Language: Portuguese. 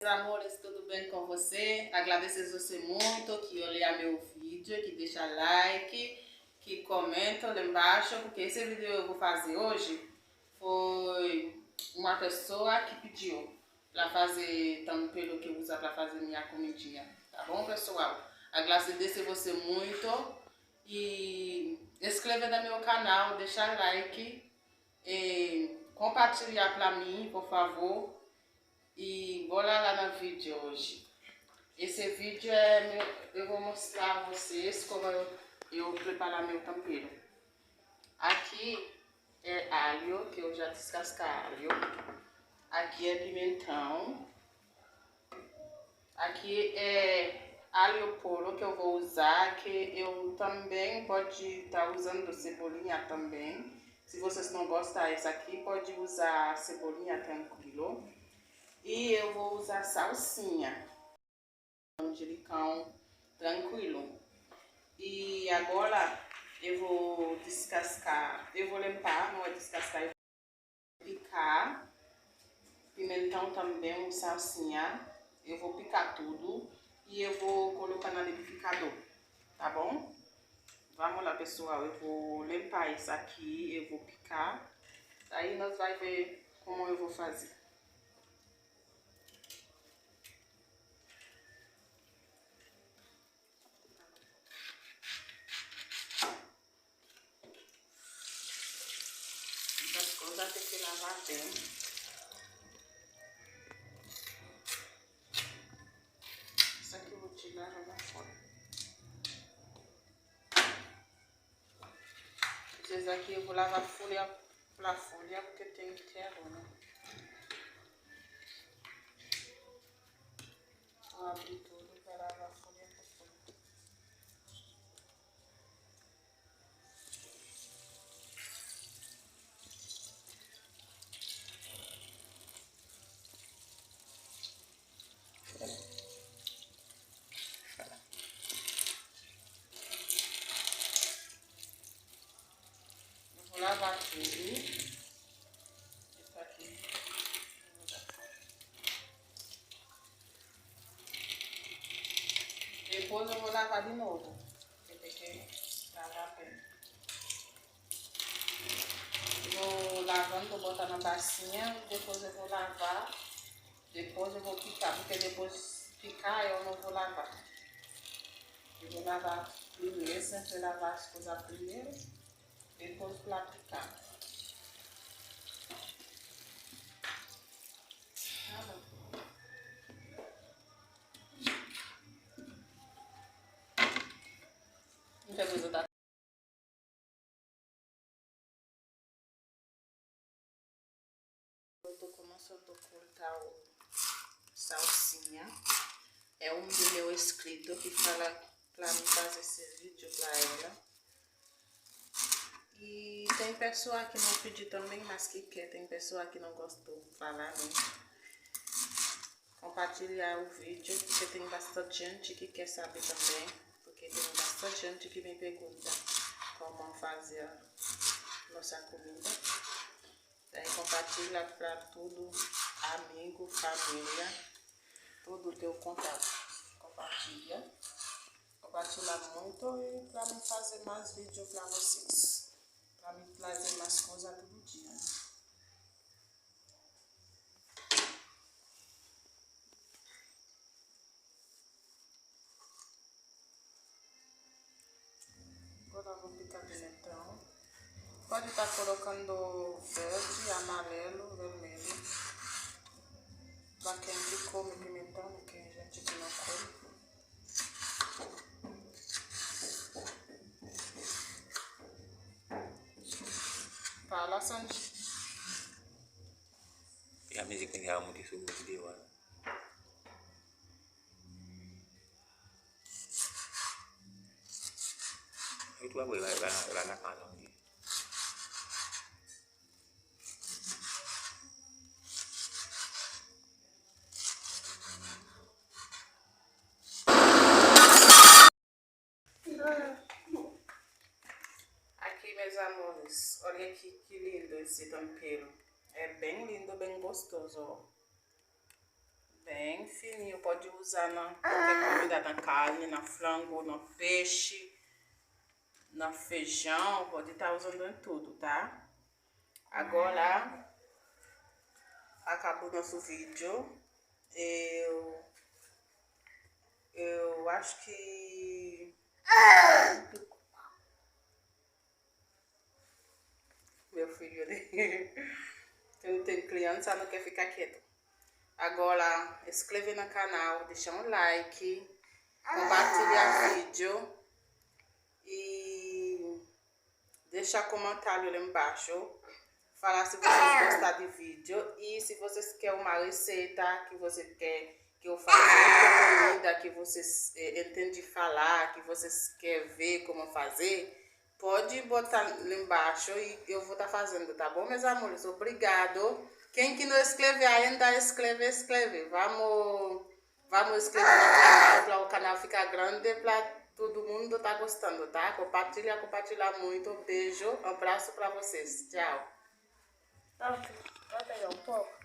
amores, tudo bem com você? Agradeço você muito que olha meu vídeo, que deixa like, que comenta lá embaixo, porque esse vídeo eu vou fazer hoje foi uma pessoa que pediu para fazer tempero que usa para fazer minha comidinha, tá bom, pessoal? Agradeço você muito e inscreva no meu canal, deixa like e compartilhar para mim, por favor. E bora lá no vídeo hoje. Esse vídeo eu vou mostrar a vocês como eu preparar meu tempero. Aqui é alho, que eu já descasquei alho. Aqui é pimentão. Aqui é alho puro que eu vou usar, que eu também pode estar usando cebolinha também. Se vocês não gostam dessa aqui, pode usar cebolinha tranquilo. E eu vou usar salsinha, manjericão, tranquilo. E agora eu vou descascar, eu vou limpar, não é descascar, eu vou picar, pimentão também, salsinha, eu vou picar tudo e eu vou colocar no liquidificador, tá bom? Vamos lá, pessoal, eu vou limpar isso aqui, eu vou picar, aí nós vamos ver como eu vou fazer. As coisas tem que lavar bem. Isso aqui eu vou tirar e jogar fora. Esses aqui eu vou lavar folha pra folha, porque tem que ter aroma. Vou abrir tudo para lavar folha por folha. Eu vou lavar tudo. Isso aqui. Depois eu vou lavar de novo. Porque tem que lavar bem. Vou lavando, vou botar na bacinha. Depois eu vou lavar. Depois eu vou picar. Porque depois picar eu não vou lavar. Eu vou lavar primeiro, sempre lavar as coisas primeiro. Depois para picar. Muita coisa da eu tô começando a cortar o salsinha. É um do meu inscrito que fala pra mim fazer esse vídeo pra ela. E tem pessoa que não pediu também, mas que quer. Tem pessoa que não gostou de falar, né? Compartilhar o vídeo, porque tem bastante gente que quer saber também. Porque tem bastante gente que me pergunta como fazer a nossa comida. Daí compartilha para tudo, amigo, família, tudo teu contato. Compartilha muito e para mim fazer mais vídeos para vocês. Para mim trazer mais coisas todo dia. Agora eu vou picar pimentão. Pode estar colocando verde, amarelo, vermelho. Para quem que come pimentão, tem gente que não come. Fala, Sandy. Ya mesti kena kamu disuruh dia. Itu apa lah kalau ni. Aqui, meus amores, olha aqui que lindo esse tempero. É bem lindo, bem gostoso, ó. Bem fininho, pode usar na qualquer comida, na carne, na frango, no peixe, no feijão, pode estar usando em tudo, tá? Agora, acabou nosso vídeo. Eu acho que... Meu filho ali, que não tem criança, não quer ficar quieto. Agora, inscreve no canal, deixa um like, compartilha o vídeo e deixa comentário lá embaixo. Falar se vocês gostaram do vídeo e se vocês querem uma receita, que você quer que eu faça uma comida, que vocês entendem falar, que vocês querem ver como fazer, pode botar lá embaixo e eu vou estar fazendo, tá bom, meus amores? Obrigado. Quem que não escreve ainda, escreve. Vamos escrever no canal, para o canal ficar grande, para todo mundo tá gostando, tá? Compartilha muito. Beijo, um abraço para vocês. Tchau. Vou pegar um pouco.